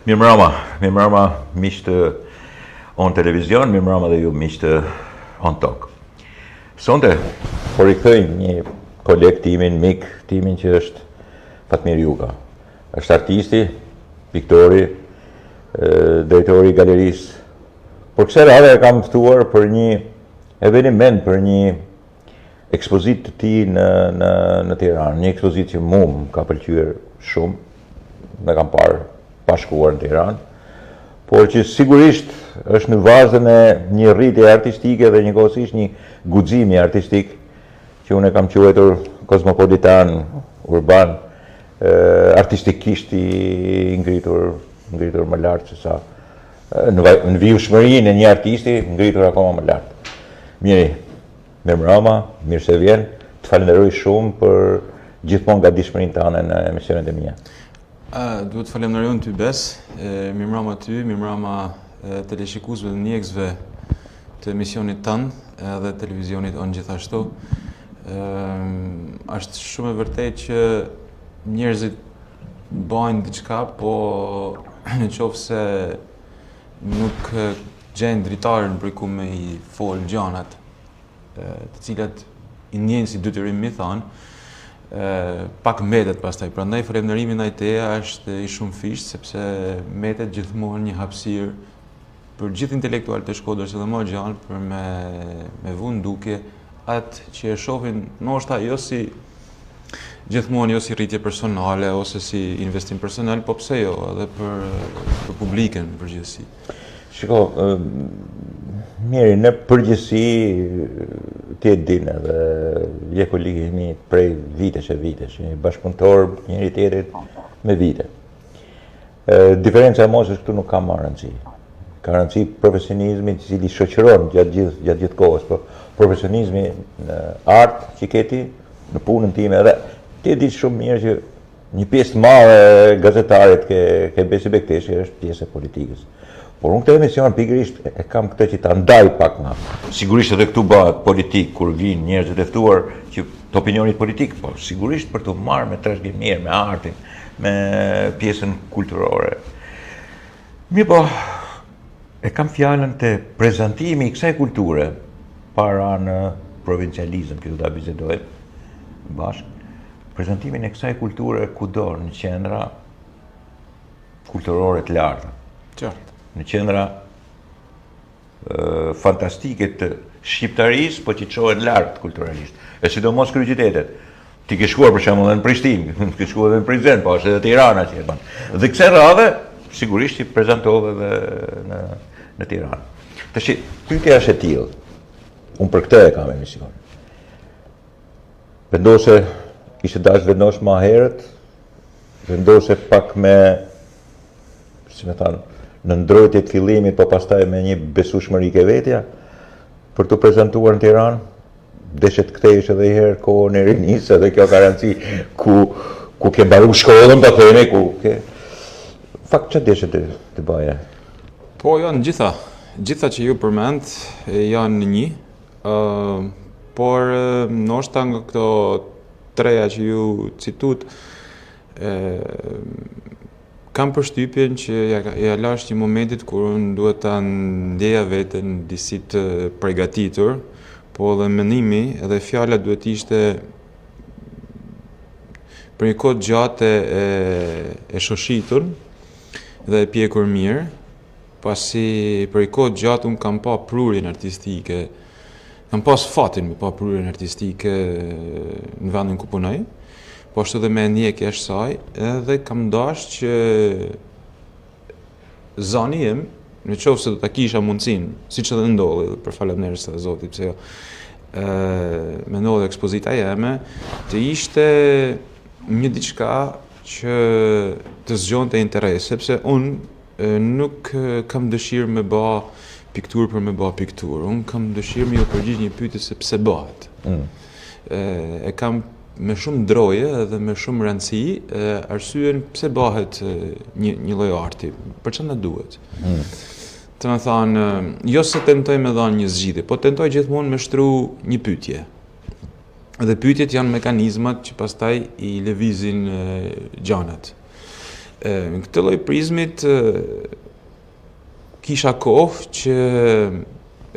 Mirëmbrëma miqtë on televizion, mirëmbrëma dhe ju miqtë on tok. Sonte po rikthejmë një koleg timin, mik timin që është Fatmir Juga. Është artisti, piktori, drejtori i galerisë. Por kësaj radhe e kam ftuar për një eveniment, për një ekspozitë të tij në Tiranë, një ekspozitë që mua ka pëlqyer shumë, më kam parë pa shkuar në Tiranë, por që sigurisht është në bazën e një rritje artistike dhe njëkohësisht një guximi artistik që unë e kam quajtur kozmopolitan, urban, artistikisht i ngritur më lart se sa në vijshmërinë e një artisti ngritur akoma më lart. Mirëmbrëma, mirë se vjen. Të falenderoj shumë për gjithmonë gatishmërinë tënde në emisionet e mia. Duhet të falenderoj ty Bes, mirëmbrëma ty, mirëmbrëma teleshikuesve dhe ndjekësve të emisionit tënd edhe televizionit on gjithashtu. Është shumë e vërtetë që njerëzit bajnë diçka, po nëse nuk gjejnë dritarin për ku me i fol gjanat, të cilat i ndjejnë si detyrim mi thonë, pak mbetet pastaj. Prandaj falënderimi ndaj teje është i shumë fisht, sepse mbetet gjithmonë një hapësirë për gjithë intelektualët e Shkodrës edhe më gjallë për me vënë duke atë që e shohin ndoshta jo si gjithmonë jo si rritje personale ose si investim personal, po pse jo, edhe për publikën në përgjithësi. Shiko, mirë, në përgjithësi ti e din edhe je koleg i mi prej vitesh e vitesh, një bashkëpunëtor njëri tjetrit me vite. Diferenca e mos është këtu nuk ka marrë rëndësi. Ka rëndësi profesionizmi i cili shoqëron gjatë gjithë kohës, por profesionizmi në art që ke ti, në punën time edhe ti e di shumë mirë që një pjesë të madhe e gazetarit ke Besi Bekteshi është pjesë e politikës. Por unë këtë emision pikërisht e kam këtë që ta ndaj pak nga. Sigurisht edhe këtu bëhet politik kur vinë njerëzit e ftuar që të opinionit politik, por sigurisht për të marrë me trashëgiminë, me artin, me pjesën kulturore. Mirë po, e kam fjalën të prezantimi i kësaj kulture para në provincializëm që do ta bisedojmë bashkë. Prezantimin e kësaj kulture kudo në qendra kulturore të larta. Qartë. Në qendra fantastike të shqiptarisë, po që çohen lart kulturalisht. E sidomos kryeqytetet. Ti ke shkuar për shembull në Prishtinë, ke shkuar edhe në Prizren, po është edhe Tirana që e bën. Dhe kësaj radhe sigurisht i prezantove edhe në Tiranë. Tash pyetja është e tillë. Unë për këtë e kam emision. Vendose ishte dash vendos më herët, vendose pak me, si më thënë, në ndrojtje të fillimit, po pastaj me një besueshmëri ke vetja, për të prezantuar në Tiranë, deshet kthehesh edhe një herë kohën e rinisë, dhe kjo garanci ku ke mbaru shkollën, po themi, ku ke... Fakt, çfarë deshet të baje? Po janë gjitha që ju përmend janë një, por ndoshta nga këto treja që ju citut, kam përshtypjen që ja lash një momentit kur unë duhet ta ndjeja veten disi të përgatitur, po edhe mendimi edhe fjala duhet ishte për një kohë gjatë e shoshitur dhe e pjekur mirë, pasi për një kohë gjatë unë kam pa prurjen artistike, kam pas fatin me pa prurjen artistike në vendin ku punoj, po ashtu dhe me ndjekje e saj, edhe kam dash që zani jem, në qoftë se do ta kisha mundësinë, siç edhe ndodhi, për falënderes të Zotit, pse jo, me ndodhi ekspozita jeme, të ishte një diçka që të zgjonte interes, sepse unë nuk kam dëshirë me bë pikturë për me bë pikturë, unë kam dëshirë me ju përgjigj një pyetje se pse bëhet. E kam me shumë droje dhe me shumë rëndësi arsyen pse bëhet një lloj arti, për çfarë na duhet. Të më thanë, jo se tentoj me dhanë një zgjidhje, po tentoj gjithmonë me shtru një pyetje. Dhe pyetjet janë mekanizmat që pastaj i lëvizin gjanat. Në këtë lloj prizmit kisha kohë që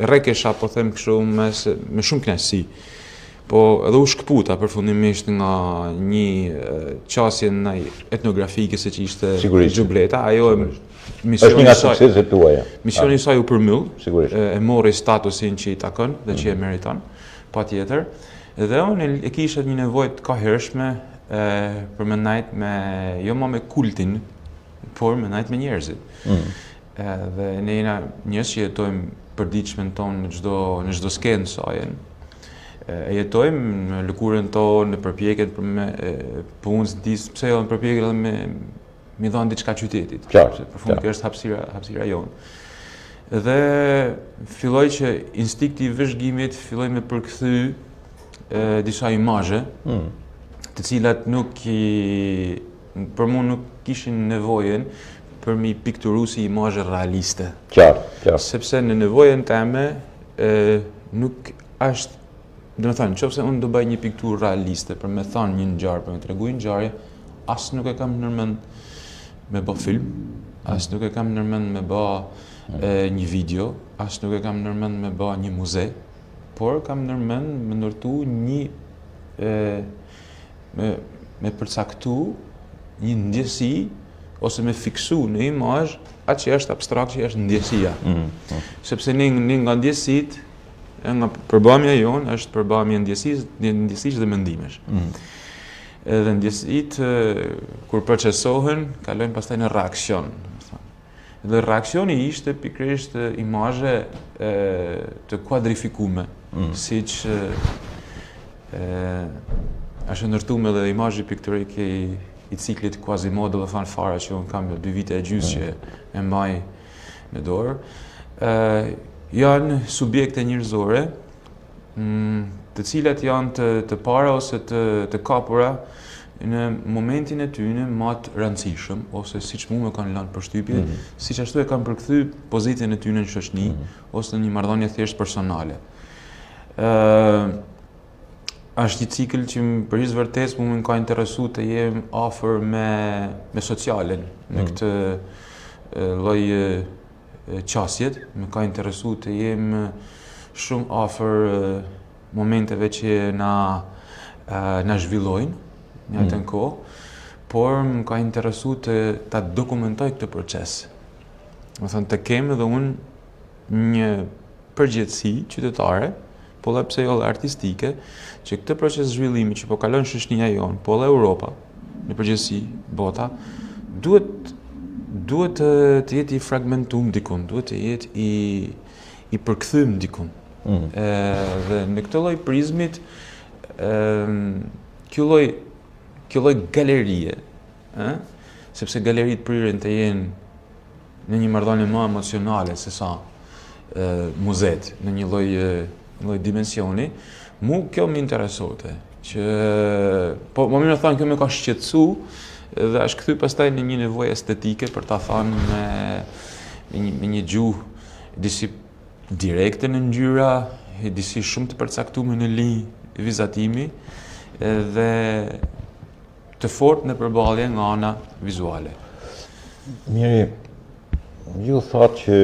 rekesha, po them kështu, me shumë kënaqësi. Po edhe u shkputa përfundimisht nga një qasje në etnografike se që ishte Xhubleta. Ajo është një nga sukseset tuaja. Misioni i saj u përmyll, Sigurisht. E mori statusin që i takon dhe që e meriton, patjetër. Dhe unë e kisha një nevojë të kohërshme për me ndajt me, jo më me kultin, por me ndajt me njerëzit. Dhe ne jena njerëz që jetojmë përditshmën tonë në çdo skenë sajen. E jetojmë në lëkurën tonë, në përpjekjet për me punës, pse jo në përpjekjet edhe me dhënë diçka qytetit. Qartë. Përfund kjo është hapësira jonë. Dhe filloj që instinkti i vëzhgimit filloj me përkthy disa imazhe, të cilat për mua nuk kishin nevojën për mi pikturu si imazhe realiste. Qartë. Sepse në nevojën time nuk është, do të thënë, nëse unë do bëj një pikturë realiste për me thënë një ngjarje, për me tregu një ngjarje, as nuk e kam nërmend me bë film, as nuk e kam nërmend me bë një video, as nuk e kam nërmend me bë një muze, por kam nërmend me ndërtu me përcaktu një ndjesi ose me fiksu në imazh atë që është abstrakt, që është ndjesia. Sepse një nga ndjesit, nga përbamja jonë është përbamja ndjesish dhe mendimesh. Edhe ndjesit, kur procesohen, kalojnë pastaj në reakcion. Dhe reakcioni ishte pikërisht imazhe të kuadrifikume, siç është ndërtuar edhe imazhi piktorik i ciklit Quasimodo dhe Fan Fara, që unë kam 2 vite e gjysmë që e mbaj në dorë. Janë subjekte njerëzore, të cilat janë të para ose të kapura në momentin e tyre më të rëndësishëm, ose siç mua më kanë lënë përshtypje, siç ashtu e kanë përkthy pozitën e tyre në shoqëni ose në një marrëdhënie thjesht personale. Është një cikël që për hir vërtet mua më ka interesuar të jem afër me socialen në këtë lloj qasjet, më ka interesu të jem shumë afër momenteve që na zhvillojnë një atë kohë, por më ka interesu ta dokumentoj këtë proces. Më thënë të kem edhe unë një përgjegjësi qytetare, po edhe pse jo artistike, që këtë proces zhvillimi që po kalon shoqënia jonë, po edhe Europa, në përgjithësi, bota, duhet të jetë i fragmentuar dikun, duhet të jetë i përkthyem dikun. Dhe në këtë lloj prizmit, kjo lloj galerie, sepse galeritë priren të jenë në një marrëdhënie më emocionale se sa muzet, në një lloj dimensioni, kjo më interesonte. Po më mirë thënë, kjo më ka shqetësu dhe është kthy pastaj në një nevojë estetike për ta thënë me një gjuhë disi direkte në ngjyra, disi shumë të përcaktuar në linjë vizatimi dhe të fortë në përballje nga ana vizuale. Miri, ju thatë që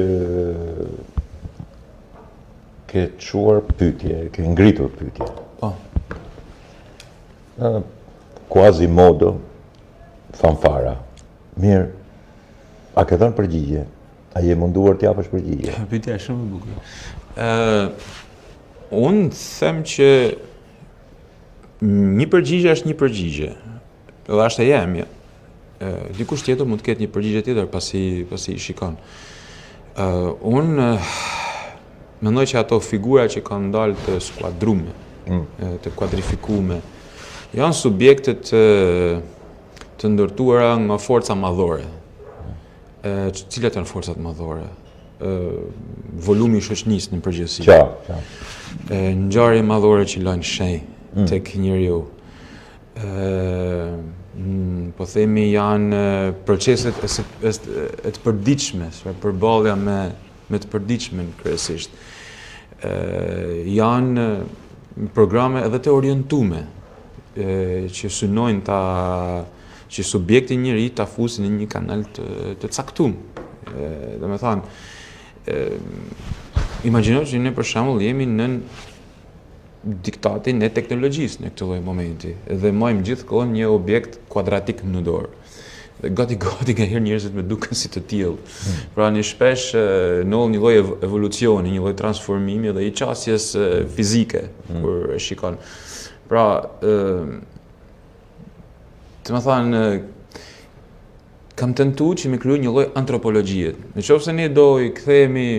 ke çuar pyetje, ke ngritur pyetje. Po. Quasimodo, Fan Fara. Mirë, a ke dhënë përgjigje? A je munduar të japësh përgjigje? Pyetja është shumë e bukur. Unë them që një përgjigje është një përgjigje. Dhe është e jemja. Dikush tjetër mund të ketë një përgjigje tjetër pasi i shikon. Unë mendoj që ato figura që kanë dalë të skuadrume, të kuadrifikume, janë subjektet të ndërtuara nga forca madhore. Cilat janë forcat madhore? Volumi i shoqënisë në përgjithësi. Ngjarje madhore që lajnë shenjë tek njeriu. Po themi janë proceset e të përditshme, përballja me të përditshme kryesisht. Janë programe edhe të orientume që synojnë ta që subjekti njëri ta fusi në një kanal të caktuar. Domethënë, imagjino që ne për shembull jemi në diktatin e teknologjisë në këtë lloj momenti dhe mojmë gjithkohë një objekt kuadratik në dorë. Dhe gati nga herë njerëzit me duken si të tillë. Pra një shpesh nol një lloj evolucioni, një lloj transformimi dhe i qasjes fizike kur e shikon. Pra, të më thanë, kam tentuar që me kriju një lloj antropologjie. Nëse ne do i kthehemi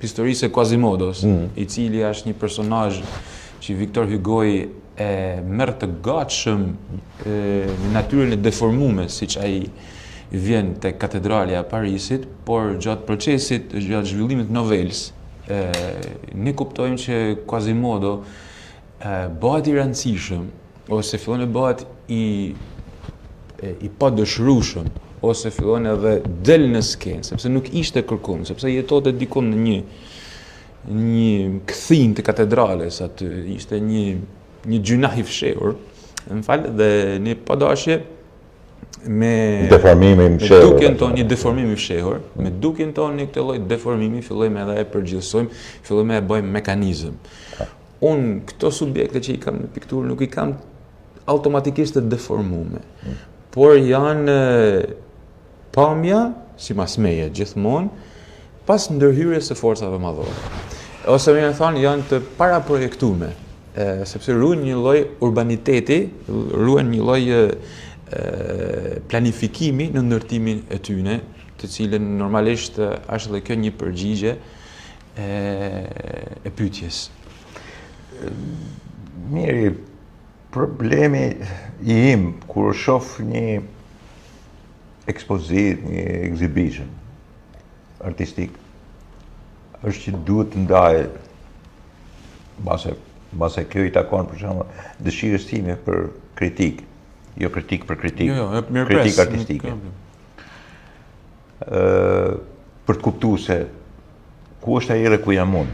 historisë e Quasimodos, i cili është një personazh që Victor Hugo e merr të gatshëm në natyrën e deformuar, siç ai vjen te katedralja e Parisit, por gjatë procesit, gjatë zhvillimit të novelës, ne kuptojmë që Quasimodo bëhet i rëndësishëm, ose fillon të bëhet i padëshrueshëm, ose fillon edhe del në skenë, sepse nuk ishte kërkuar, sepse jetonte diku në një kthim të katedrales aty, ishte një gjynah i fshehur, më fal, dhe ne pa dashje me deformimi i fshehur. Dukjen tonë një deformim i fshehur, me dukjen tonë një këtë lloj deformimi fillojmë edhe e përgjithësojmë, fillojmë e bëjmë mekanizëm. Unë këto subjekte që i kam në pikturë nuk i kam automatikisht të deformuar, por janë pamja, sipas meje gjithmonë, pas ndërhyrjes së forcave madhore. Ose më thonë janë të paraprojektuar, sepse ruajnë një lloj urbaniteti, ruajnë një lloj planifikimi në ndërtimin e tyre, të cilën normalisht është edhe kjo një përgjigje e pyetjes. Mirë, problemi im kur shoh një ekspozit, një exhibition artistik, është që duhet të ndaj base kjo i takon për shembull dëshirës time për kritik, jo kritik për kritik, kritik artistike. Për të kuptuar se ku është ai dhe ku jam unë.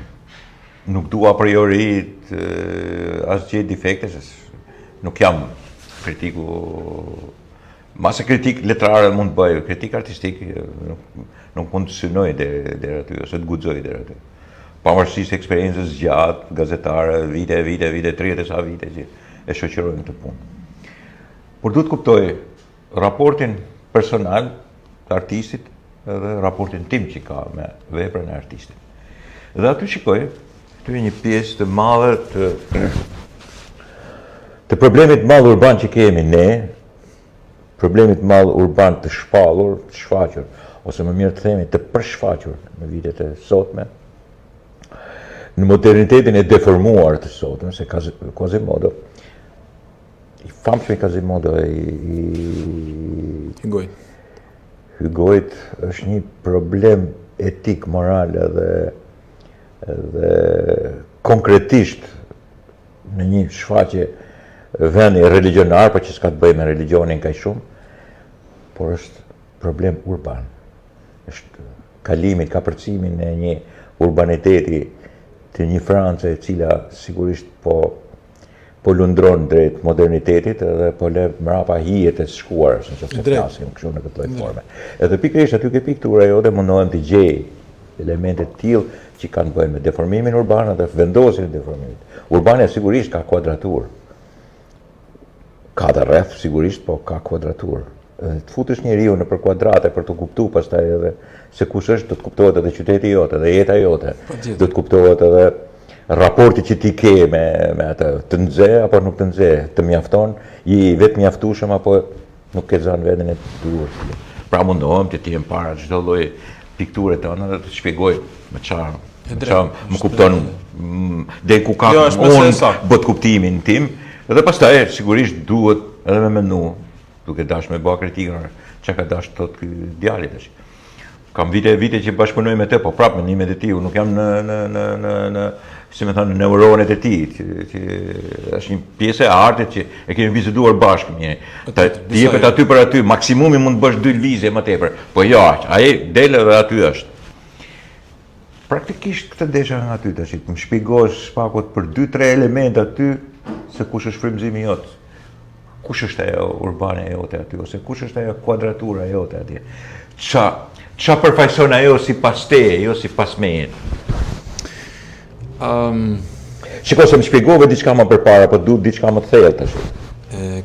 Nuk dua a priori asgjë defekte, se nuk jam kritiku. Mase kritik letrare mund të bëj, kritik artistik nuk mund të synoj deri aty ose të guxoj deri aty. Pavarësisht eksperiencës gjatë, gazetare, vite, 30 e sa vite që e shoqërojnë këtë punë. Por duhet kuptoj raportin personal të artistit dhe raportin tim që ka me veprën e artistit. Dhe aty shikoj, këtu një pjesë të madhe të problemit madh urban që kemi ne, problemit madh urban të shpallur, të shfaqur, ose më mirë të themi të përshfaqur në vitet e sotme, në modernitetin e deformuar të sotme, se Quasimodo, i famshëm Quasimodo Hugoit është një problem etik, moral dhe konkretisht në një shfaqje vendi religionar, për që s'ka të bëjë me religionin kaq shumë, por është problem urban. Është kalimit, kapërcimin e një urbaniteti të një Francë e cila sigurisht po lundron drejt modernitetit dhe po le mrapa hijet e shkuar, se nëse flasim kështu në këtë lloj forme. Edhe pikërisht aty ke piktura jote mundohem të gjej elemente të tillë që kanë bëjnë me deformimin urban dhe vendosjen e deformimit. Urbania sigurisht ka kuadraturë. Ka të rreth sigurisht, po ka kuadraturë. Të futesh njeriu në për kuadrate për të kuptuar pastaj edhe se kush është, do të kuptohet edhe qyteti jote, edhe jeta jote. Do të kuptohet edhe raporti që ti ke me atë, të nxe apo nuk të nxe, të mjafton, i vetë mjaftueshëm apo nuk ke zënë veten e duhur. Pra mundohem të jem para çdo lloj pikture tona dhe të shpjegoj me çfarë më kupton deri ku ka unë bot kuptimin tim, dhe pastaj sigurisht duhet edhe me menu, duke dash me bë kritikën, çka ka dash tot ky djali tash. Kam vite që bashkëpunoj me të, po prapë mendimet e tij, nuk jam në si më thonë, neuronet e tij, që është një pjesë e artit që e kemi biseduar bashkë mirë. Ti jepet aty për aty, maksimumi mund të bësh 2 lvizje më tepër, po jo aq, ai del edhe aty është. Praktikisht këtë desha nga aty tash, të më shpjegosh pakot për 2-3 elemente aty se kush është frymëzimi jot. kush është ajo urbane jote aty, ose kush është ajo kuadratura jote atje. Qa përfaqëson ajo sipas teje, jo sipas meje? Shiko, se më shpjegove diçka më përpara, po duhet diçka më të thellë tash.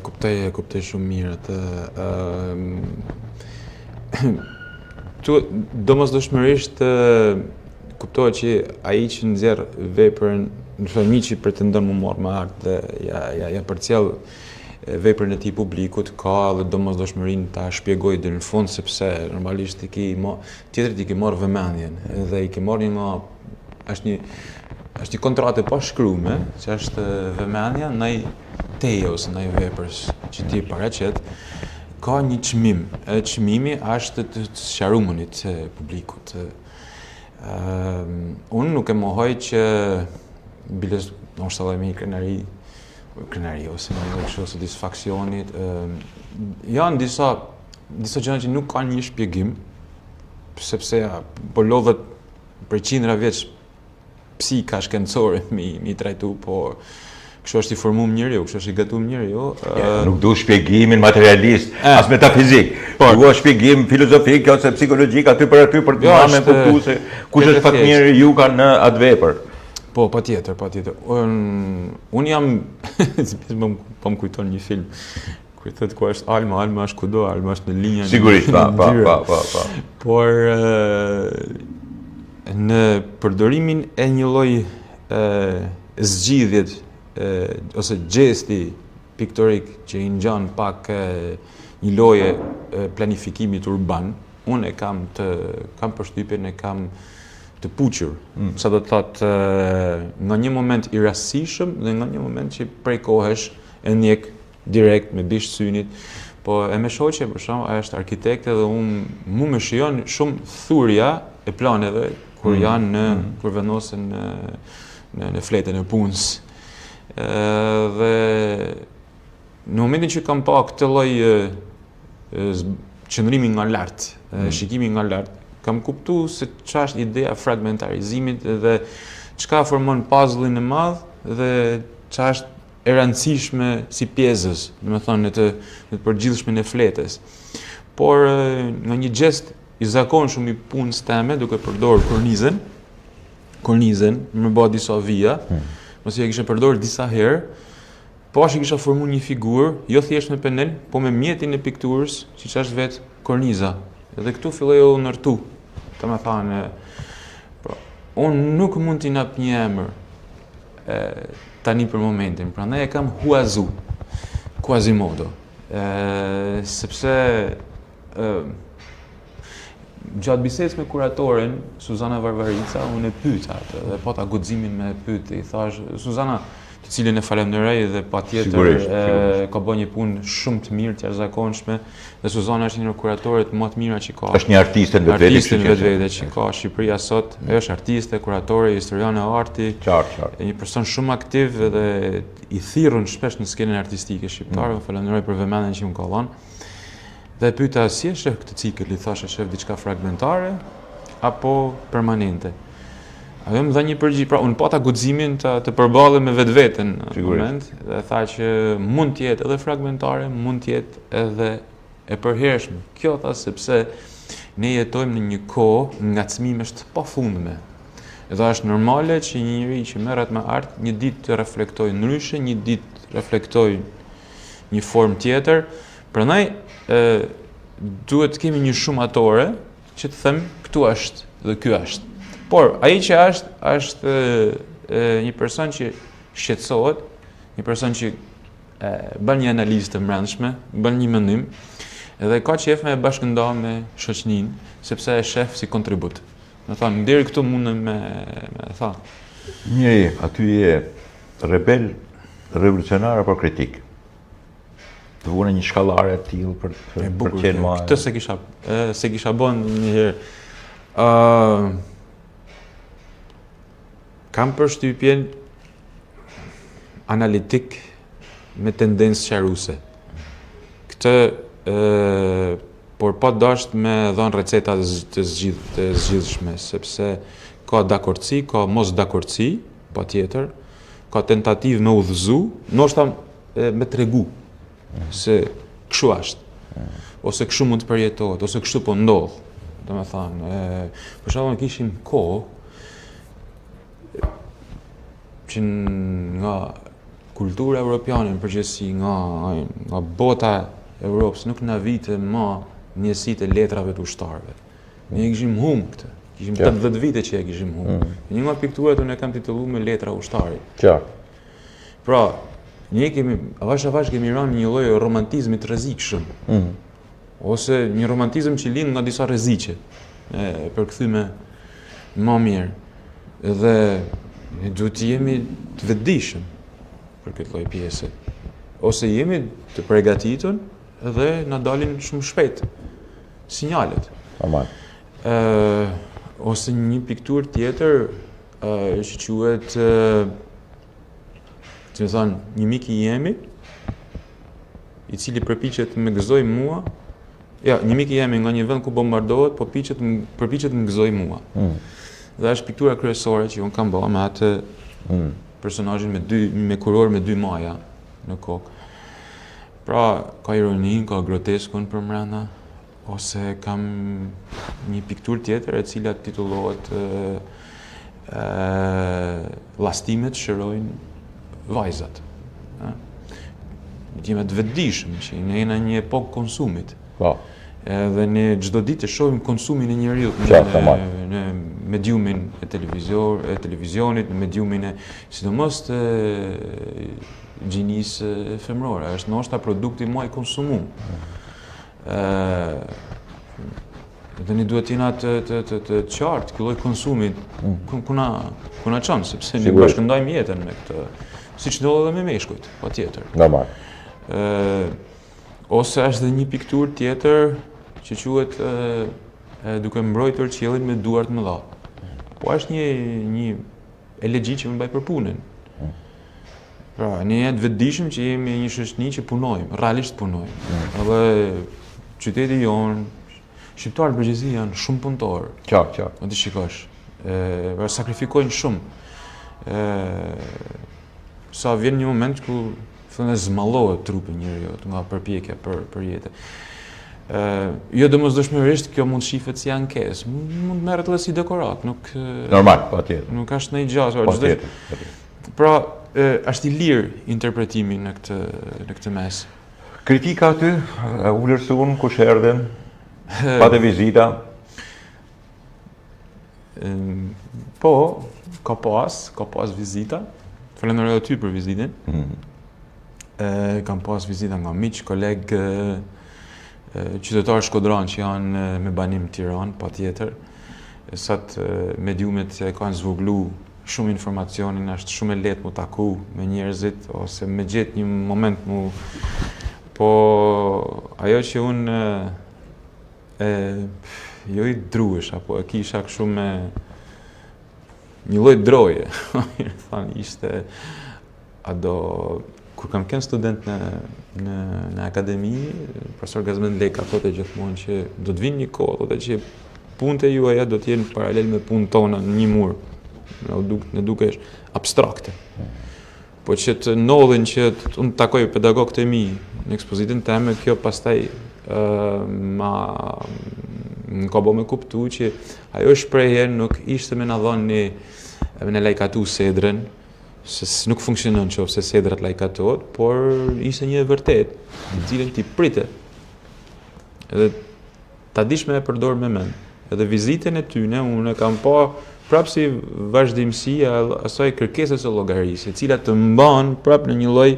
Kuptoj shumë mirë atë. Domosdoshmërisht kuptohet që ai që nxjerr veprën, në fëmi që pretendon më marrë me art dhe ja përcjell veprën e tij publikut, ka edhe domosdoshmërinë ta shpjegoj deri në fund, sepse normalisht tjetrit i ke marrë vëmendjen dhe i ke marrë është një kontratë pa shkruame, që është vëmendja ndaj teje ose ndaj veprës që ti paraqet, ka një çmim. Çmimi është të sqarumonit publikut. Unë nuk e mohoj që biles ndoshta edhe me krenari ose me kështu satisfaksionit. Janë disa gjëra që nuk kanë një shpjegim, sepse po lodhet për qindra vjeç psika shkencore mi trajtu, po kështu është i formuar njeriu, kështu është i gatuar njeriu. Nuk du shpjegimin materialist, as metafizik. Dua shpjegim filozofik ose psikologjik aty për të marrë me kuptuar se kush është fatmiri ju ka në atë vepër. Po, patjetër. Unë jam po më kujton një film. Kur thotë ku është Alma është kudo, Alma është në linjën. Sigurisht, pa. Por në përdorimin e një lloj zgjidhjet ose gjesti piktorik që i ngjan pak një lloje planifikimit urban, unë kam përshtypjen e kam të puqur, sa do të thotë nga një moment i rastësishëm dhe nga një moment që prej kohesh e ndjek direkt me bisht synit. Po e me shoqe, për shembull, ajo është arkitekte dhe mu më shijon shumë thurja e planeve kur janë kur vendosen në fletën e punës. Dhe në momentin që kam pa këtë lloj qëndrimi nga lart, shikimi nga lart, kam kuptuar se ç'është është ideja fragmentarizimit dhe çka formon puzzle-in e madh dhe ç'është e rëndësishme si pjesës, domethënë në të përgjithshme në fletës. Por nga një gest i zakonshëm i punës teme, duke përdorur kornizën, më bë disa vija, mos e kisha përdorur disa herë, po i kisha formuar një figurë, jo thjesht me penel, po me mjetin e pikturës, siç është vetë korniza. Dhe këtu filloi u ndërtu. Domethënë, unë nuk mund t'i jap një emër tani për momentin, prandaj e kam huazu, Quasimodo, sepse gjatë bisedës me kuratoren Suzana Varvarica, unë e pyeta atë dhe pata guximin me pyet, i thash Suzana, të cilën e falenderoj dhe patjetër ka bërë një punë shumë të mirë, të jashtëzakonshme, dhe Suzana është një nga kuratorët më të mira që ka. Është një artiste në vetvete që ka Shqipëria sot. Ajo është artiste, kuratore, historiane e arti. Qartë. Një person shumë aktiv dhe i thirrën shpesh në skenën artistike shqiptare. Falenderoj për vëmendjen që më ka dhënë. Dhe pyeta si e shef këtë cikël, i thashë shef diçka fragmentare apo permanente. Ajo më dha një përgjigje, pra unë pata guximin të përballem me vetveten në moment dhe tha që mund të jetë edhe fragmentare, mund të jetë edhe e përhershme. Kjo tha sepse ne jetojmë në një kohë ngacmimesh të pafundme. Edhe është normale që një njeri që merret me art një ditë të reflektojë ndryshe, një ditë reflektojë një formë tjetër. Prandaj duhet të kemi një shumatore që të them këtu është dhe ky është. Por ai që është një person që shqetësohet, një person që bën një analizë të brendshme, bën një mendim, dhe ka qejf me bashkëndah me shoqëninë, sepse e shef si kontribut. Do thonë, deri këtu mundem me thënë. Njëri, aty je rebel, revolucionar apo kritik? Të vune një shkallare të tillë për qenë më. Këtë se kisha bën një herë. Kam përshtypjen analitik me tendencë sqaruese. Këtë por pa dasht me dhënë receta të zgjidhshme, sepse ka dakordsi, ka mos dakordsi, patjetër, ka tentativë me udhëzu, ndoshta me tregu se kështu është, ose kështu mund të përjetohet, ose kështu po ndodh. Domethënë, për shembull kishim kohë që nga kultura europiane në përgjithësi, nga bota e Europës nuk na vite më njësitë e letrave të ushtarëve. Ne kishim humbë këtë. Kishim 80 vite që e kishim humbë. Një nga pikturat unë e kam titulluar me letra ushtari. Pra, ne kemi avash kemi rënë një lloj romantizmi të rrezikshëm. Ose një romantizëm që lind nga disa rreziqe. Përkthyme më mirë. Dhe duhet të jemi të vetëdijshëm për këtë lloj pjese. Ose jemi të përgatitur dhe na dalin shumë shpejt sinjalet. Ose një pikturë tjetër që quhet që thon një mik i jemi i cili përpiqet më gëzoj mua. Ja, një mik i jemi nga një vend ku bombardohet, po përpiqet më gëzoj mua. Dhe është piktura kryesore që unë kam bërë me atë personazhin me kuror me 2 maja në kokë. Pra, ka ironinë, ka groteskun për brenda, ose kam një pikturë tjetër e cila titullohet Llastimet shërojnë vajzat. Jemi të vetëdijshëm që ne jemi në një epokë konsumit. Dhe ne çdo ditë shohim konsumin e njerëzit në mediumin e televizionit, në mediumin e sidomos të gjinisë femërore. Është ndoshta produkti më i konsumuar. Dhe ne duhet jena të qartë ky lloj konsumi ku na çon, sepse ne bashkëndajmë jetën me këtë, siç ndodh edhe me meshkujt, patjetër. Normal. Ose është dhe një pikturë tjetër që quhet duke mbrojtur qiellin me duart më dha. Po është një elegji që më mbaj për punën. Pra, ne jemi të vetëdijshëm që jemi një shoqëni që punojmë, realisht punojmë. Edhe qyteti jonë, shqiptarët përgjithësi janë shumë punëtorë. Qartë. Do të shikosh. Sakrifikojnë shumë. Sa vjen një moment ku thonë zmallohet trupi njeriu nga përpjekja për jetë. Jo domosdoshmërisht kjo mund shihet si ankesë, mund merret edhe si dekorat, nuk normal, patjetër. Nuk është ndonjë gjë, pra është i lirë interpretimi në këtë mes. Kritika aty, ulërsuan kush erdhen, patë vizita. Po, ka pas vizita. Falenderoj ty për vizitën. Kam pas vizita nga miq, kolegë, qytetarë shkodran që janë me banim Tiranë, patjetër. Sot mediumet kanë zvoglu shumë informacionin, është shumë e lehtë mu taku me njerëzit ose me gjetë një moment mu. Po ajo që unë jo i druesh, apo e kisha kështu me një lloj droje. Thanë ishte kur kam qenë student në akademi, profesor Gazmend Leka thotë gjithmonë që do të vinë një kohë, thotë që punët e juaja do të jenë paralel me punën tona në një mur. Në dukesh abstrakte. Po që të ndodhin që unë takoj pedagogët e mi në ekspozitën time, kjo pastaj më ka bo me kuptu që ajo shprehje nuk ishte me na dhënë me lajkatu sedrën, se nuk funksionon nëse sedrat lajkatohet, por ishte një e vërtet, në cilën ti pritet. Edhe ta dish me e përdor me mend. Edhe vizitën e tyne unë kam pa prapë si vazhdimësi e asaj kërkesës së llogarisë, e cila të mban prapë në një lloj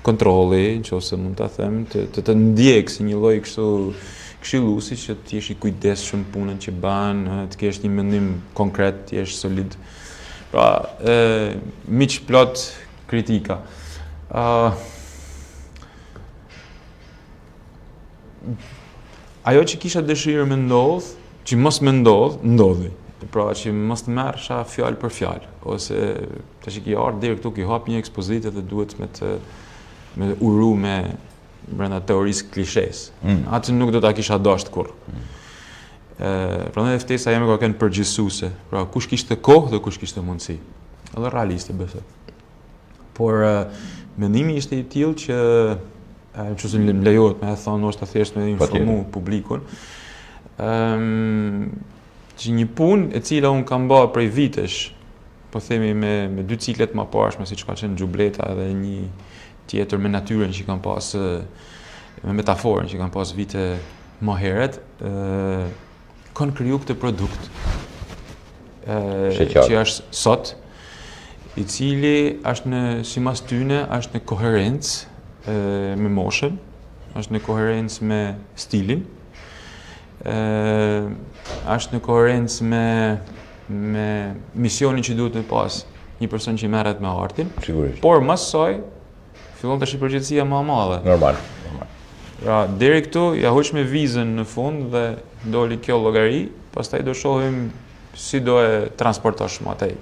kontrolli, nëse mund ta them, të ndjek si një lloj kështu këshilluesi që të jesh i kujdesshëm punën që bën, të kesh një mendim konkret, të jesh solid. Pra, miq plot kritika. Ajo që kisha dëshirë me ndodh, që mos me ndodhi. Pra që mos të merrsha fjalë për fjalë, ose tash që ardh deri këtu që hap një ekspozitë dhe duhet me uru me brenda teorisë klishes. Atë nuk do ta kisha dashur kurrë. Prandaj ftesa jeme ka qenë përgjithësuese. Pra kush kishte kohë dhe kush kishte mundësi. Edhe realiste besoj. Por mendimi ishte i tillë që nëse më lejohet me e thonë është thjesht me informu publikun, që një punë e cila unë kam bërë prej vitesh, po themi me 2 ciklet më parshme, siç ka qenë Xhubleta dhe një tjetër me natyrën që kam pas, me metaforën që kam pas vite më herët, kanë kriju këtë produkt që është sot, i cili është në simas tyne është në koherencë me moshën, është në koherencë me stilin, është në koherencë me misionin që duhet të pas një person që merret me artin. Sigurisht. Por mas saj fillon tash përgjegjësia më e madhe. Normal. Pra deri këtu ja hoq me vizën në fund dhe doli kjo llogari, pastaj do shohim si do e transportosh më atej.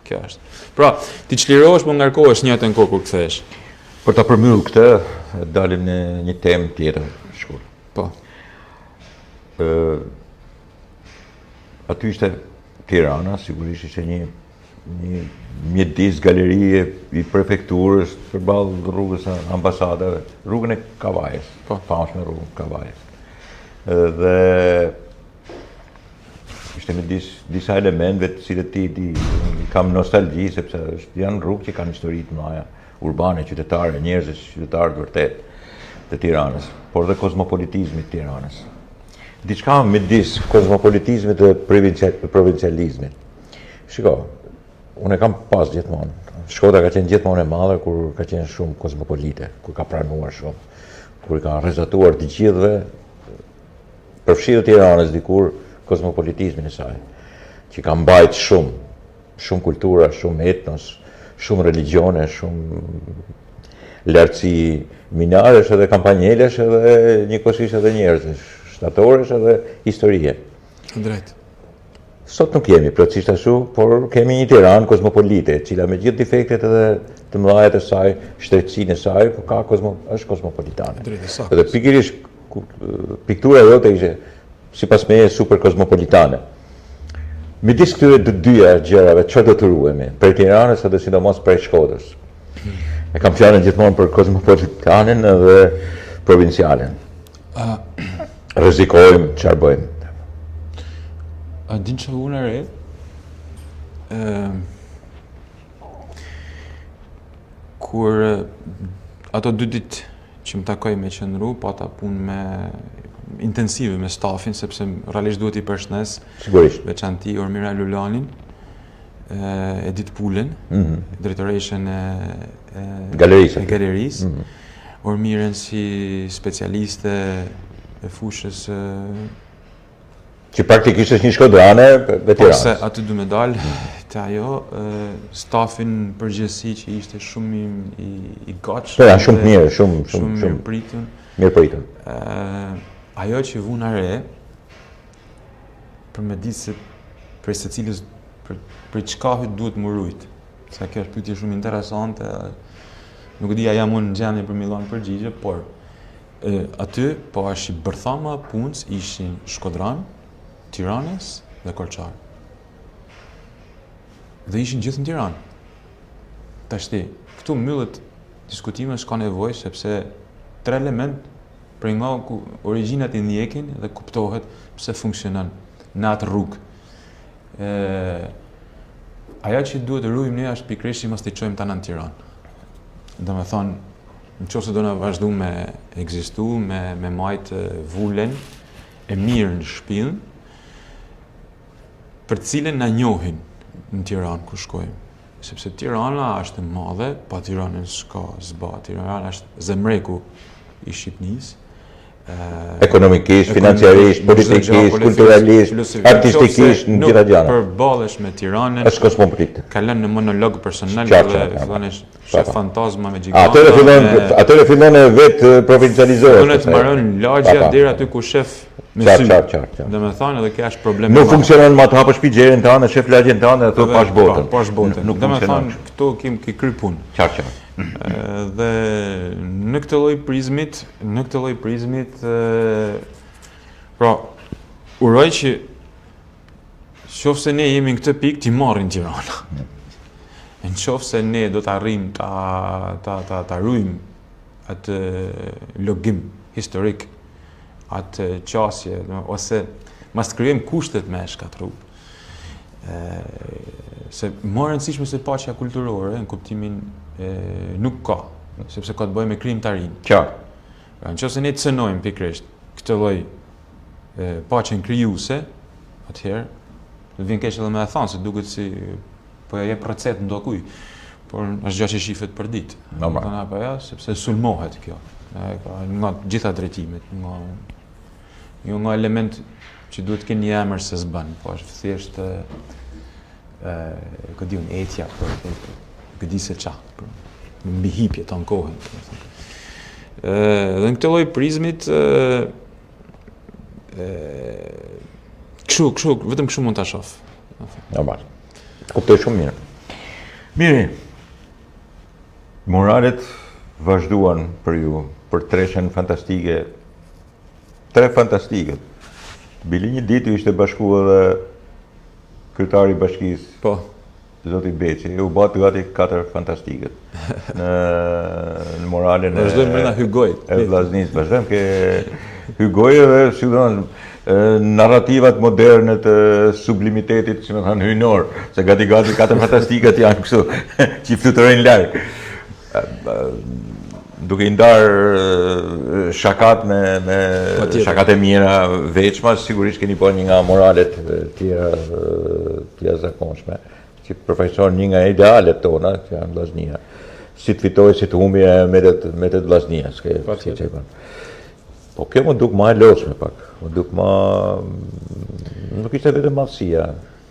Kjo është. Pra, ti çlirohesh më ngarkohesh një atë në kokë kur kthehesh. Për ta përmbyll këtë, dalim në një temë tjetër shkurt. Po. Aty ishte Tirana, sigurisht ishte një mjedis galerie i prefekturës përballë rrugës së ambasadave, rrugën e Kavajës, famshme rrugën Kavajës. Dhe ishte me disa elementve të cilët i kam nostalgji, sepse janë rrugë që kanë histori të mëdha, urbane, qytetare, njerëz qytetarë të vërtet të Tiranës, por dhe kozmopolitizmit të Tiranës. Diçka midis kozmopolitizmit dhe provincializmit. Shiko, unë e kam pas gjithmonë. Shkodra ka qenë gjithmonë e madhe kur ka qenë shumë kozmopolite, kur ka pranuar shumë, kur i ka rrezatuar të gjithëve, përfshirë Tiranës dikur kozmopolitizmin e saj, që ka mbajt shumë kultura, shumë etnos, shumë religione, shumë lartësi minaresh edhe kampanjelesh edhe njëkohësisht edhe njerëzish, shtatoresh edhe historie. Drejt. Sot nuk jemi plotësisht ashtu, por kemi një Tiranë kozmopolite, e cila me gjithë defektet edhe të mëdha të saj, shtretësinë e saj, është kozmopolitane. Drejt, edhe pikërisht piktura jote ishte sipas meje super kozmopolitane. Midis këtyre të dyja gjërave, çfarë do të ruhemi? Për Tiranës edhe sidomos për Shkodrës. E kam fjalën gjithmonë për kozmopolitanen dhe provincialen. Rrezikojmë, çfarë bëjmë? A din që unë e re, kur ato 2 ditë që më takoj me qëndru, pata punë me intensive me stafin, sepse realisht duhet i përshëndes veçanti Ormira Lulanin, Edith Pulën, drejtoreshën e galerisë, Ormirën si specialiste e fushës që praktikisht është një shkodrane ve Tiranës. Porse aty du me dalë të ajo, stafin përgjithësi që ishte shumë i gatshëm. Po, janë shumë mirë, shumë mirë pritën. Mirë pritën. Ajo që vuna re, për me ditë se prej secilës për çka duhet më rujt. Sa kjo është pyetje shumë interesante. Nuk e di a jam unë në gjendje për Milan përgjigje, por aty po është i bërthama punës ishin Shkodran, Tiranës dhe Korçar. Dhe ishin gjithë në Tiranë. Tashti, këtu mbyllet diskutime s'ka nevojë sepse 3 element për nga origjinat i ndjekin dhe kuptohet pse funksionon në atë rrugë. Aja që duhet të ruajmë ne është pikërisht që mos t'i çojmë tani në Tiranë. Domethënë, nëse do na vazhdu me ekzistu, me majt vulen e mirë në shpinë, për cilën na njohin në Tiranë ku shkojmë. Sepse Tirana është e madhe, pa Tiranën s'ka zba. Tirana është zemreku i Shqipënisë. Ekonomikisht, financiarisht, politikisht, kulturalisht, artistikisht, në gjitha gjana. Përballesh me Tiranën. Është kozmopolit. Kalon në monolog personal dhe fillonesh shef fantazma me gjiganta. Atëre fillon vetë provincializohet. Fillon të mbaron lagja deri aty ku shef me sy. Domethënë edhe kjo është problem. Nuk funksionon më të hapësh xherën tënde, shef lagjen tënde ato pash botën. Pash botën. Domethënë këtu kemi kry punë. Qartë. Dhe në këtë lloj prizmit, pra, uroj që qofse ne jemi në këtë pikë t'i marrin Tirana. Në qoftë se ne do të arrijmë ta ruajmë atë logim historik, atë qasje, ose mas të krijojmë kushtet me shkatërru. Se më e rëndësishme se paqja kulturore, në kuptimin nuk ka, sepse ka të bëjë me krijimtarinë. Qartë. Pra, nëse ne të cënojmë pikërisht këtë lloj paqen krijuese, atëherë do vjen keq edhe me e thënë se duket si po ja jep recetë ndokuj, por është gjë që shifet për ditë. Normal. Apo ja, sepse sulmohet kjo. Ka nga të gjitha drejtimet, nga element që duhet të kenë një emër se s'bën, po është thjesht etja për di se qa, për mbi hipje të ankohen. Dhe në këtë lloj prizmit, vetëm kështu mund ta shoh. Normal. Kuptoj shumë mirë. Miri, muralet vazhduan për ju, për treshen fantastike, 3 fantastike. Bili një ditë ju ishte bashku edhe kryetari i bashkisë, Po. Zoti Beçi, u bati gati 4 fantastike. Në moralen e... Vazhdojmë brenda Hygojit. E vllaznisë, vazhdojmë ke Hygoj dhe si do narrativat moderne të sublimitetit, si më thënë hyjnor, se gati 4 fantastikat janë kështu, që i fluturojnë larg. Duke i ndar shakat me shakat e mira veçma, sigurisht keni po një nga moralet tjera zakonshme, që përfaqëson një nga idealet tona, që janë vllaznia. Si të fitoj, si të humbi me të vllaznia, po kjo më duk ma e lodhshme pak, më duk ma... nuk ishte vetëm madhësia,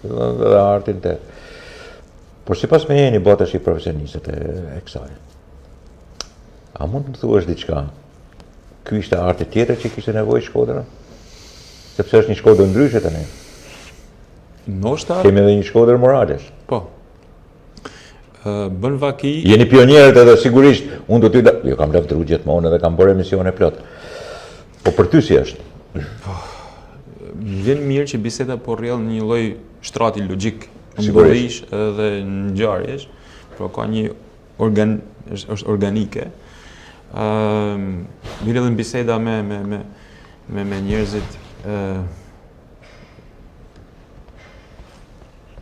dhe artin të... Por si pas me jeni botash i profesionistët e kësaj, a mund të më thuash diçka? Ky ishte arti tjetër që kishte nevojë Shkodra? Sepse është një Shkodër ndryshe tani. Ndoshta... Kemi edhe një Shkodër moralesh. Po. Bën vaki... Jeni pionierët edhe sigurisht, unë do t'ju... Jo, kam lavdëruar gjithmonë edhe kam bërë emisione plot. Po për ty si është? Vjen mirë që biseda po rrjedh një lloj shtrati logjik, ndodhish edhe ngjarjesh, por ka një është organike. Mirë edhe në biseda me njerëzit.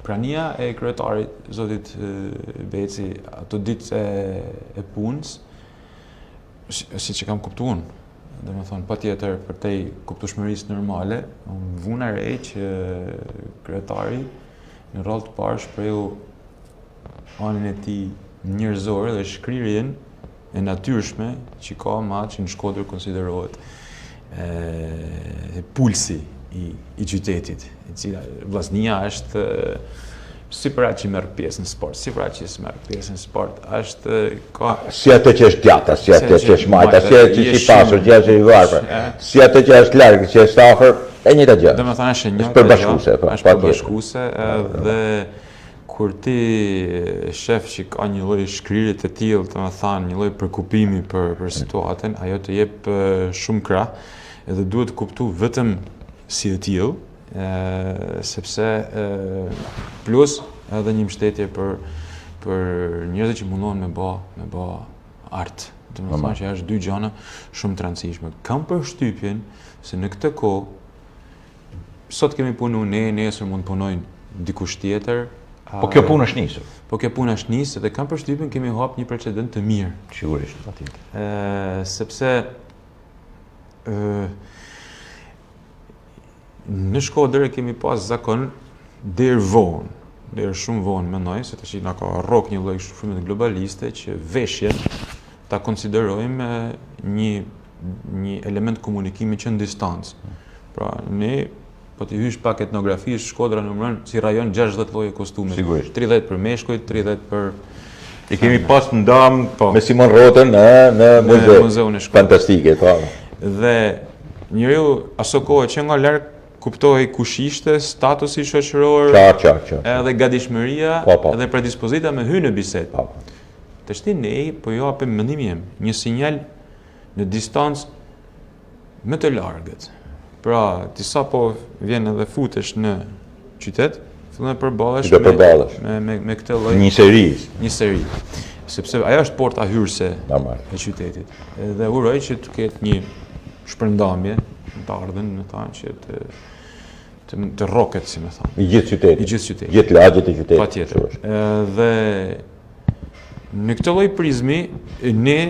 Prania e kryetarit, zotit Beci, ato ditë e punës, si që kam kuptuar, dhe me thonë, pa tjetër për te kuptueshmërisë normale, vuna re që kryetari në rol të parë shprehu anën e tij njerëzore dhe shkrirjen e natyrshme që ka që në Shkodër konsiderohet pulsi i qytetit, e cila vllaznia është si për atë që merr pjesë në sport, si për atë që merr pjesë në sport, është ka si atë që është djata, si atë që është majta, si atë që është i pasur, si atë që është i varfër, si atë që është larg, që është afër, e njëjta gjë. Domethënë është një përbashkuese, është përbashkuese, dhe kur ti shef që ka një lloj shkrirje të tillë, domethënë një lloj përkupimi për situatën, ajo të jep shumë krah, edhe duhet të kuptu vetëm si e tillë, sepse plus edhe një mbështetje për njerëzit që mundohen me bë art. Domethënë që është dy gjëra shumë të rëndësishme. Kam përshtypjen se në këtë kohë sot kemi punu ne, nesër mund punojnë dikush tjetër. Po kjo punë është nisur. Po kjo punë është nisur dhe kam përshtypjen kemi hap një precedent të mirë. Sigurisht, patjetër. Sepse në Shkodër kemi pas zakon deri shumë vonë mendoj, se tash na ka rrok një lloj shfrytëzimi globaliste që veshjen ta konsiderojmë një element komunikimi që në distancë. Pra ne po ti hysh pak etnografisht, Shkodra numëron si rajon 60 lloje kostume. 30 për meshkujt, 30 për... I kemi pas ndam me Simon Rotën në muzeun fantastike. Dhe njeriu aso kohë që nga larg kuptohej kush ishte, statusi shoqëror, edhe gatishmëria, edhe predispozita me hyrë në bisedë. Tash ne po japim mendimin jam, një sinjal në distancë më të largët. Pra, ti sa po vjen edhe futesh në qytet, fillon të përballesh Do përballesh. me këtë lloj një seri. Sepse ajo është porta hyrëse Normal. e qytetit. Dhe uroj që të ketë një shpërndamje në të ardhmen, më thënë që të rroket, si më thënë. I gjithë qytetit. I gjithë qytetit. Gjithë lagjet e qytetit. Patjetër. Dhe në këtë lloj prizmi ne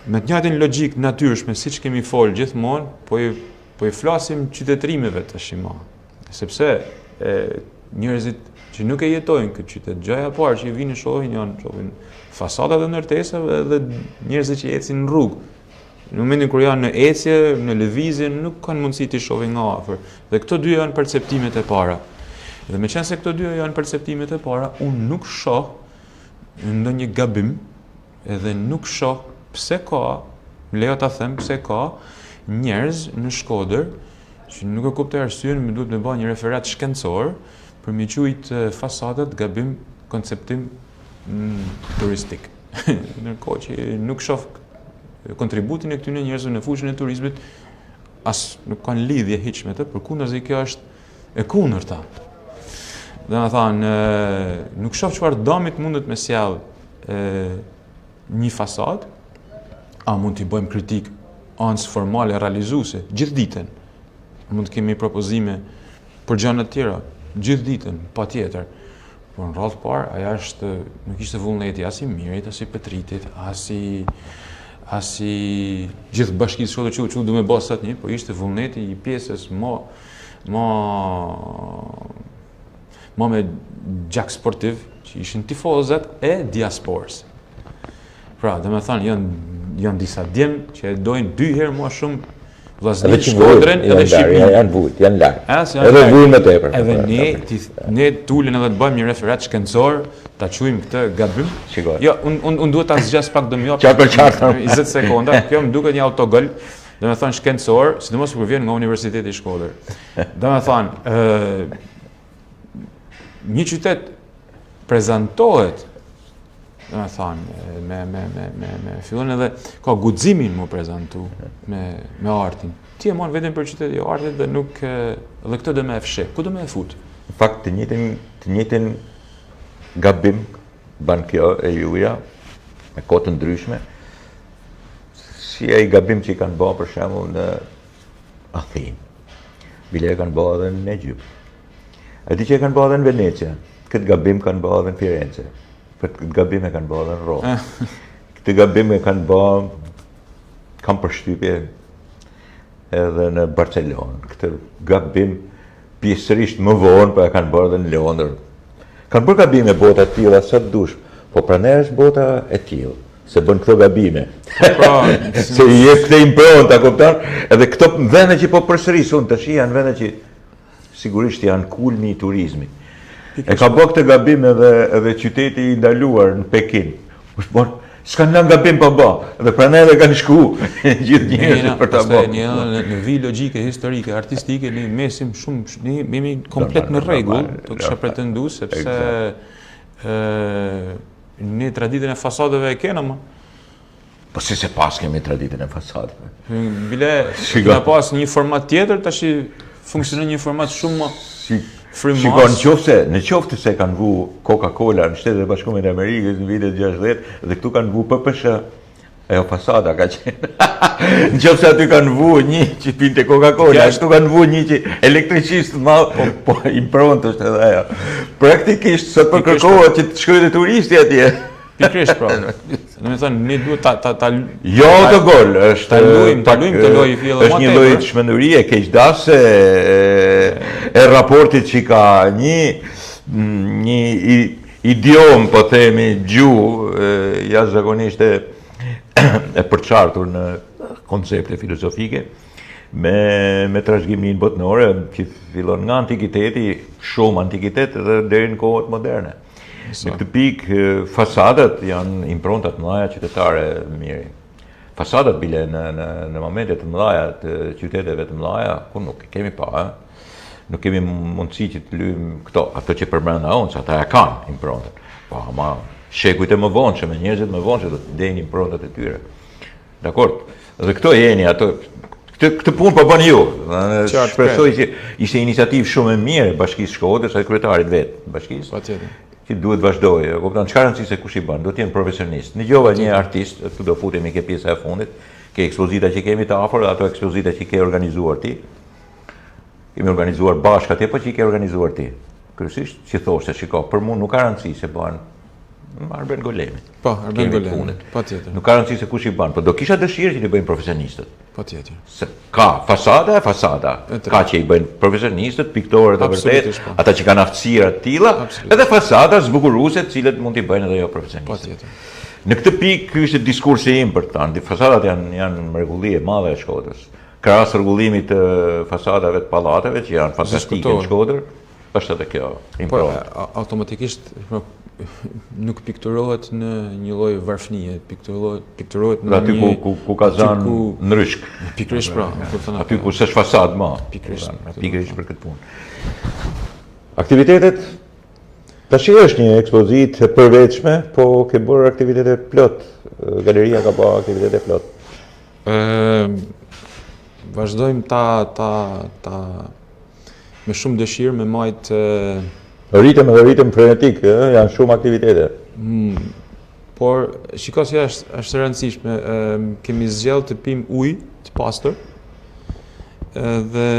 me të njëjtën logjik natyrshme siç kemi folë gjithmonë, po i flasim qytetërimeve tash më. Sepse njerëzit që nuk e jetojnë këtë qytet, gjëja e parë që i vinë shohin fasadat e ndërtesave dhe njerëzit që ecin në rrugë. Në momentin kur janë në ecje, në lëvizje, nuk kanë mundësi të shohin nga afër. Dhe këto dy janë perceptimet e para. Dhe meqense këto dy janë perceptimet e para, unë nuk shoh ndonjë gabim, edhe nuk shoh pse ka, lejo ta them pse ka njerëz në Shkodër që nuk e kuptoj arsyeën, më duhet të bëj një referat shkencor për mi quajt fasadat gabim konceptim turistik. Ndërkohë që nuk shoh kontributin e këtyre njerëzve në fushën e turizmit, as nuk kanë lidhje hiç me të, përkundazi kjo është e kundërta. Domethënë, nuk shoh çfarë dëmit mundet me sjell një fasadë, a mund t'i bëjmë kritik anës formale realizuese gjithë ditën. Mund të kemi propozime për gjëra të tjera gjithë ditën, patjetër. Por në radhë të parë, ajo është nuk ishte vullneti as i Mirit, as i Petritit, as i gjithë bashkisë Shkodër që du me bë sot një, po ishte vullneti i pjesës më me gjak sportiv, që ishin tifozat e diasporës. Pra, dhe me thënë, janë disa djemë që e dojnë 2 herë më shumë vllaznin Shkodrën edhe Shqipërinë. Janë vujt, janë larg. Edhe vujnë më tepër. Edhe ne tulen edhe të bëjmë një referat shkencor, ta quajmë këtë gabim. Jo, unë duhet ta zgjas pak do më jap. Qartë për qartë. 20 sekonda. Kjo më duket një autogol, domethënë shkencor, sidomos kur vjen nga Universiteti i Shkodër. Domethënë, një qytet prezantohet, domethënë, me fillon edhe ka guximin më prezantu me artin. Ti e marr vetëm për qytetin e artit dhe nuk edhe këtë do më e fsheh. Ku do më e fut? Në fakt të njëjtin gabim ban kjo e juja me kohë të ndryshme. Si ai gabim që i kanë bërë për shembull në Athinë. Bile e kanë bërë edhe në Egypt. A di që e kanë bërë edhe në Venecia. Këtë gabim kanë bërë edhe në Firenze. Këtë gabim e kanë bërë edhe në Rom. Këtë gabim e kanë bërë, kam përshtypje edhe në Barcelonë. Këtë gabim pjesërisht më vonë, po e kanë bërë edhe në Londër. Kanë bërë gabime bota të tilla sa të dush, po pranaj është bota e tillë, se bën këto gabime. Se i jep këtë impronta, kupton? Edhe këto vende që po përsërisun tash janë vende që sigurisht janë kulmi i turizmit. E ka bërë këtë gabim edhe qyteti i ndaluar në Pekin. S'kanë lënë gabim pa bë, dhe pranaj edhe kanë shku gjithë njerëzit për ta bërë. Në vi logjike historike, artistike, ne mesim shumë, ne jemi komplet në rregull, do kisha pretenduar sepse ne traditën e fasadeve e kena më. Po si se pas kemi traditën e fasadeve. Bile na pas një format tjetër, tash funksionon një format shumë më frimas. Shikon, në qoftë se kanë vu Coca-Cola në Shtetet e Bashkuara të Amerikës në vitet 60 dhe këtu kanë vu PPSH, ajo fasada ka qenë. Në qoftë se aty kanë vu një që pinte Coca-Cola, ashtu kanë vu një që elektricist madh, po improntë është edhe ajo. Praktikisht sot po kërkohet që të shkojë turisti atje. Pikërisht pra. Domethënë ne duhet ta jo autogol, është ta luajmë të lojë fillon është një lloj çmendurie keqdasë e raportit që ka një idiom, po themi, gjuhë jashtëzakonisht e përçartur në koncepte filozofike me trashëgiminë botërore që fillon nga antikiteti, shumë antikitet dhe deri në kohët moderne. Në këtë pikë, fasadat janë improntat mëdha qytetare miri. Fasadat bile në momente të mëdha të qyteteve të mëdha, ku nuk kemi pa, nuk kemi mundësi që të lyjmë këto, ato që përmenda unë, ata e kanë improntat. Po, ama shekujt e më vonshëm, njerëzit më vonshëm do të ndejnë improntat e tyre. Dakor? Dhe këto jeni ato Këtë punë po bën ju. Qartë, Shpresoj që ishte iniciativë shumë e mirë e Bashkisë Shkodrës, e kryetarit vetë Bashkisë. Patjetër. Që duhet vazhdojë. Kupton, çka rëndësi se kush i bën, do të jenë profesionist. Në gjova një artist, këtu do futemi ke pjesa e fundit, ke ekspozita që kemi të afër, ato ekspozita që ke organizuar ti. Kemi organizuar bashkë atje, po që i ke organizuar ti. Kryesisht që thoshte, shiko, për mua nuk ka rëndësi se bëhen Arben Golemi. Po, Arben Kemi Golemi. punët. Patjetër. Nuk ka rëndësi se kush i bën, por do kisha dëshirë që i bëjnë profesionistët. Patjetër. Se ka fasada, ka që i bëjnë profesionistët, piktorët e vërtet, Absolutisht, po. ata që kanë aftësira të tilla, Absolutisht. edhe fasada zbukuruese të cilët mund t'i bëjnë edhe jo profesionistët. Patjetër. Në këtë pikë ky ishte diskursi im për të. Fasadat janë mrekulli e madhe e Shkodrës. Krahas rregullimit të fasadave të pallateve që janë fantastike në Diskutohet. Shkodër, është edhe kjo Po, improvë. automatikisht nuk pikturohet në një lloj varfënie, pikturohet në Aty një ku ka aty zënë ku- ndryshk. pikërisht pra, kupton Aty ku s'është fasadë më. Pikërisht. Pikërisht për këtë punë. Aktivitetet tash është një ekspozitë e përveçme, po ke bërë aktivitete plot. Galeria ka bërë aktivitete plot. Vazhdojmë ta me shumë dëshirë me majt Ritëm frenetik, janë shumë aktivitete. por shiko se është e rëndësishme, kemi zgjell të pim ujë të pastër dhe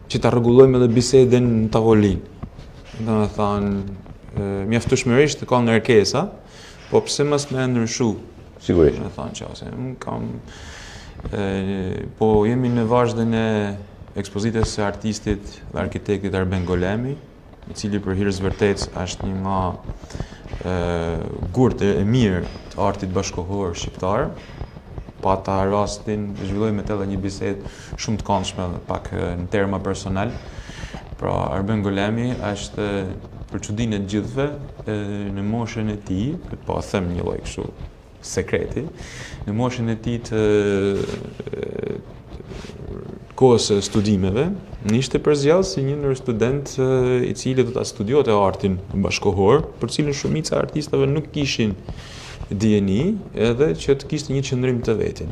që ta rregullojmë edhe bisedën në tavolinë. Domethënë mjaftueshmërisht ka ngarkesa, po pse mos më ndryshu? Sigurisht. Me thonë që ose unë kam po jemi në vazhdën e ekspozitës së artistit dhe arkitektit Arben Golemi, i cili për hir vërtet është një nga gurt e mirë të artit bashkohor shqiptar. Pata rastin të zhvilloj me të edhe një bisedë shumë të këndshme dhe pak në terma personal. Pra Arben Golemi është për çudinë e të gjithëve në moshën e tij, po them një lloj kështu sekreti, në moshën e tij të kohës së studimeve, ishte përzgjallë si një ndër student i cili do ta studionte artin bashkohor, për cilin shumica e artistave nuk kishin dijeni, edhe që të kishte një qëndrim të vetin.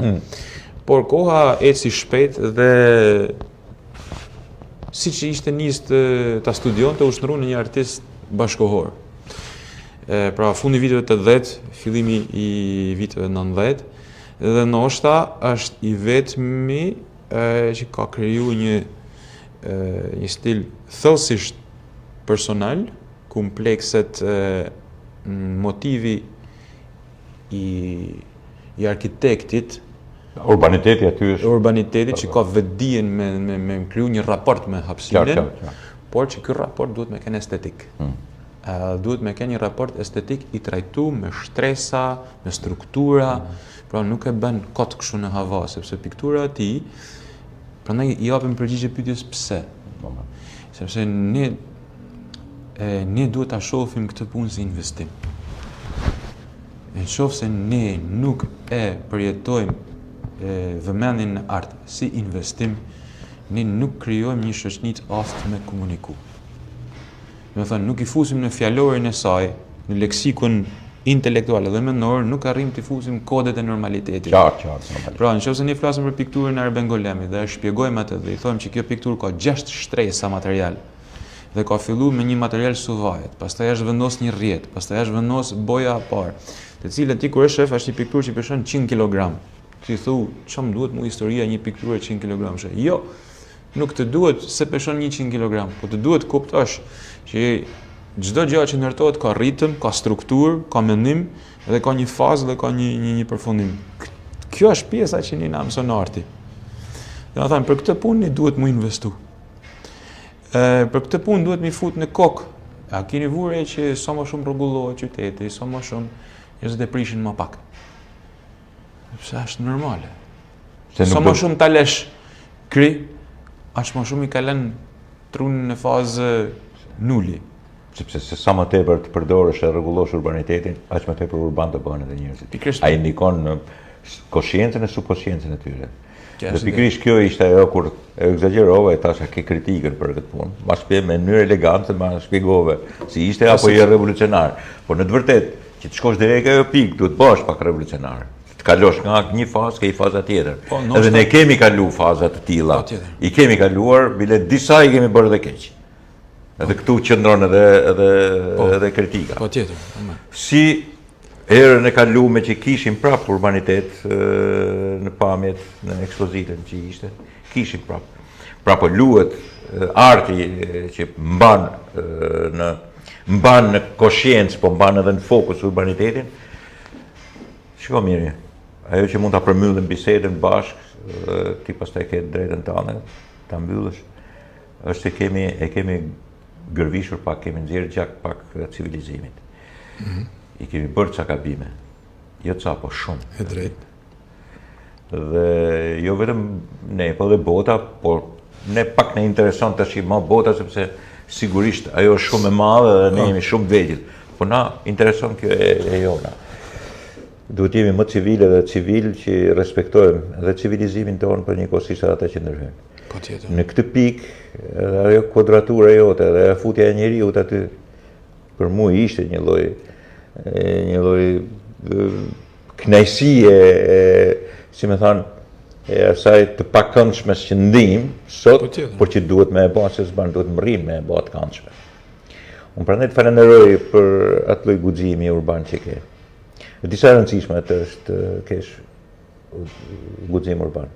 Por koha eci shpejt dhe siç ishte nis ta studionte, u shndrua në një artist bashkohor. Pra fundi viteve 80, fillimi i viteve 90, dhe ndoshta është i vetmi që ka kriju një stil thellësisht personal, komplekset motivi i arkitektit, Urbaniteti aty është. urbaniteti që ka vetdijen me kriju një raport me hapësinën, Qartë. por që ky raport duhet me kenë estetik. Duhet me kenë një raport estetik i trajtuar me shtresa, me struktura, pra nuk e bën kot kështu në hava, sepse piktura e tij, prandaj i japim përgjigje pyetjes pse. Sepse ne duhet ta shohim këtë punë si investim. Në qoftë se ne nuk e përjetojmë vëmendjen në art si investim, ne nuk krijojmë një shoqëni të aftë me komuniku. Do të thënë, nuk i fusim në fjalorin e saj, në leksikun intelektual dhe mendor, nuk arrim të fusim kodet e normalitetit. Qartë. Pra, nëse ne flasim për pikturën e Arben Golemi dhe e shpjegojmë atë dhe i thonë që kjo pikturë ka 6 shtresa material dhe ka filluar me një material suvajet, pastaj është vendos një rrjet, pastaj është vendos boja e parë, të cilën ti kur e shef është një pikturë që peshon 100 kg. Ti thu, ç'm duhet mu historia një pikture 100 kg? Jo, nuk të duhet se peshon 100 kg, po të duhet kuptosh që çdo gjë që ndërtohet ka ritëm, ka strukturë, ka mendim dhe ka një fazë dhe ka një përfundim. Kjo është pjesa që ne na mëson arti. Do të thënë, për këtë punë ne duhet mu investu. Për këtë punë duhet mi fut në kokë. A keni vure që sa më shumë rregullohet qyteti, sa më shumë njerëzit e prishin më pak. Sepse është normale. Sa më shumë ta lësh kri, aq më shumë i ka lënë trunin në fazë nuli. Sepse se sa më tepër të përdorësh e rregullosh urbanitetin, aq më tepër urban të bëhen edhe njerëzit. Pikërisht. Ai ndikon në konsciencën e subkonsciencën e tyre. Kjo Dhe është pikërisht kjo ishte ajo kur e egzagerova e tasha ke kritikën për këtë punë. Ma shpje me mënyrë elegante ma shpjegove si ishte apo jo revolucionar. Por në të vërtet, që të shkosh direkt ajo pikë, duhet bësh pak revolucionar. Të kalosh nga një fazë ke i faza tjetër. Po, Edhe ne kemi kalu faza të tilla. I kemi kaluar, bile disa i kemi bërë dhe keq. Edhe këtu qëndron edhe kritika. Po tjetër. Si herën e kalume që kishim prap urbanitet në pamjet, në ekspozitën që ishte, kishim prap. Pra po luhet arti që mban në koshiencë, po mban edhe në fokus urbanitetin. Shiko mirë, ajo që mund ta përmbyllim bisedën bashkë, ti pastaj ke drejtën tënde ta mbyllësh, është se e kemi gërvishur pak, kemi nxjerrë gjak pak civilizimit. I kemi bërë ca gabime, jo ca, po shumë. E drejtë. Dhe jo vetëm ne, po dhe bota, por ne pak ne intereson të shima bota, sepse sigurisht ajo është shumë e madhe dhe ne jemi shumë vegjël. Po na intereson kjo e jona. Duhet jemi më civile dhe civil që respektojmë dhe civilizimin tonë për një kohësisht ata që ndryshojmë. Po tjetër. Në këtë pikë, edhe ajo kvadratura jote dhe futja e njeriut aty, për mua ishte një lloj kënaqësie, si më thon, e asaj të pakëndshmes që ndim sot, por që duhet me e bërë, se s'ban duhet më rrim me e bërë të këndshme. Unë prandaj të falenderoj për atë lloj guximi urban që ke. Disa e rëndësishme atë është kesh guxim urban.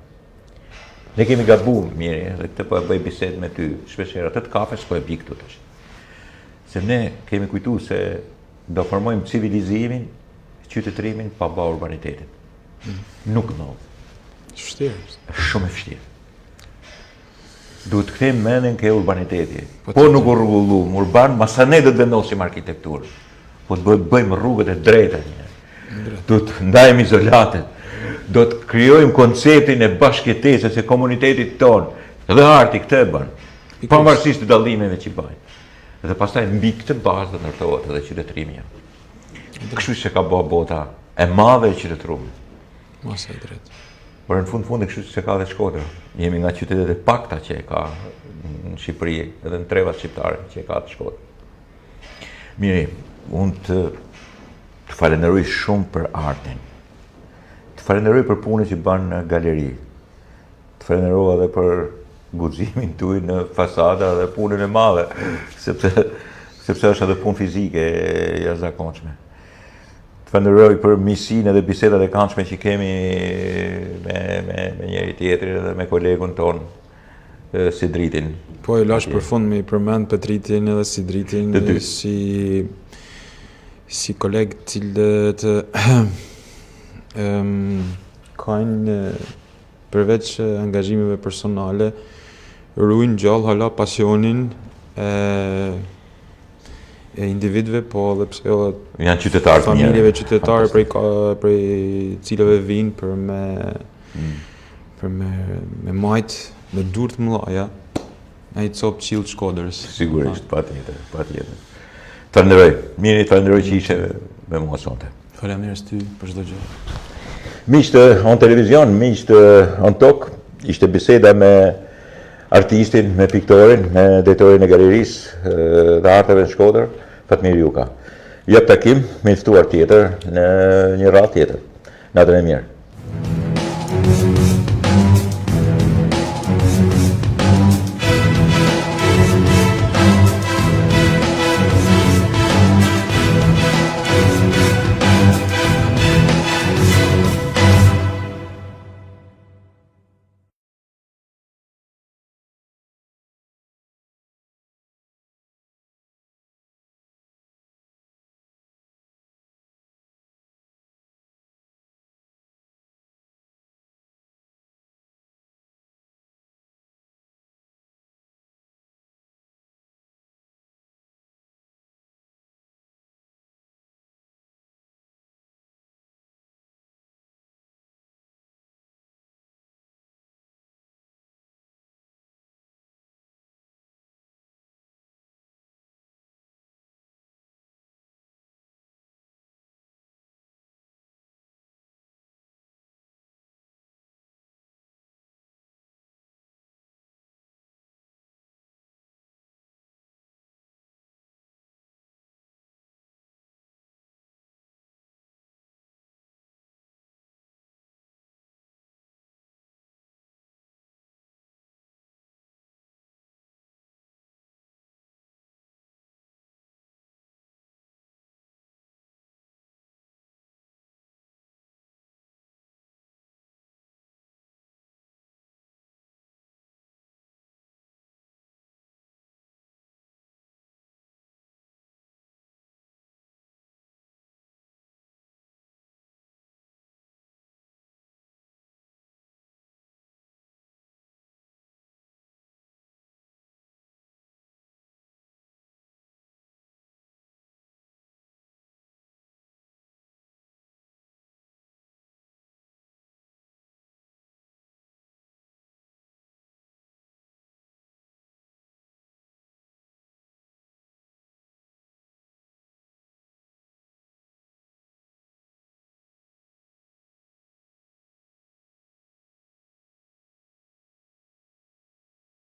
Ne kemi gabuar mirë, dhe këtë po e bëj bisedë me ty, shpeshherë atë të kafes po e bëj këtu tash. Se ne kemi kujtuar se do formojmë civilizimin, qytetërimin pa bërë urbanitetin. Nuk ndodh. Vështirë. Shumë e vështirë. Duhet të kthejmë mendjen ke urbaniteti. Po nuk u rregullum urban, masa ne do të vendosim arkitekturë. Po të bëjmë rrugët e drejta. Do të ndajmë izolatet. Do të krijojmë konceptin e bashkëjetesës së komunitetit tonë. Dhe arti këtë e bën. Pavarësisht të dallimeve që bëjnë. Dhe pastaj mbi këtë bazë do ndërtohet edhe qytetërimi. Kështu që ka bërë bota e madhe e qytetëruar. Mos e drejtë. Por në fund kështu që ka dhe Shkodra. Jemi nga qytetet e pakta që e ka në Shqipëri, edhe në trevat shqiptare që e ka të Shkodra. Miri, unë të falenderoj shumë për artin. Të falenderoj për punën që bën në galeri. Të falenderoj edhe për guximin tuaj në fasada dhe punën e madhe, sepse është edhe punë fizike e jashtëzakonshme. Të falenderoj për miqësinë dhe bisedat e këndshme që kemi me njëri tjetrin dhe me kolegun ton, Sidritin. Po e lash për fund me i përmend Petritin edhe Sidritin si kolegë cilët kanë përveç angazhimeve personale ruajnë gjallë hala pasionin e individëve, po edhe pse janë qytetarë të mirë. Familjeve qytetare prej cilëve vinë për me majt me dur të mëdha ai copë qiell të Shkodrës. Sigurisht, patjetër. Të falenderoj që ishe me mua sonte. Faleminderit ty për çdo gjë. Miqtë On Televizion, miqtë On Tok, ishte biseda me artistin, me piktorin, me drejtorin e galerisë dhe arteve në Shkodër, Fatmir Juka. Jep takim me ftuar tjetër në një radhë tjetër. Natën e mirë.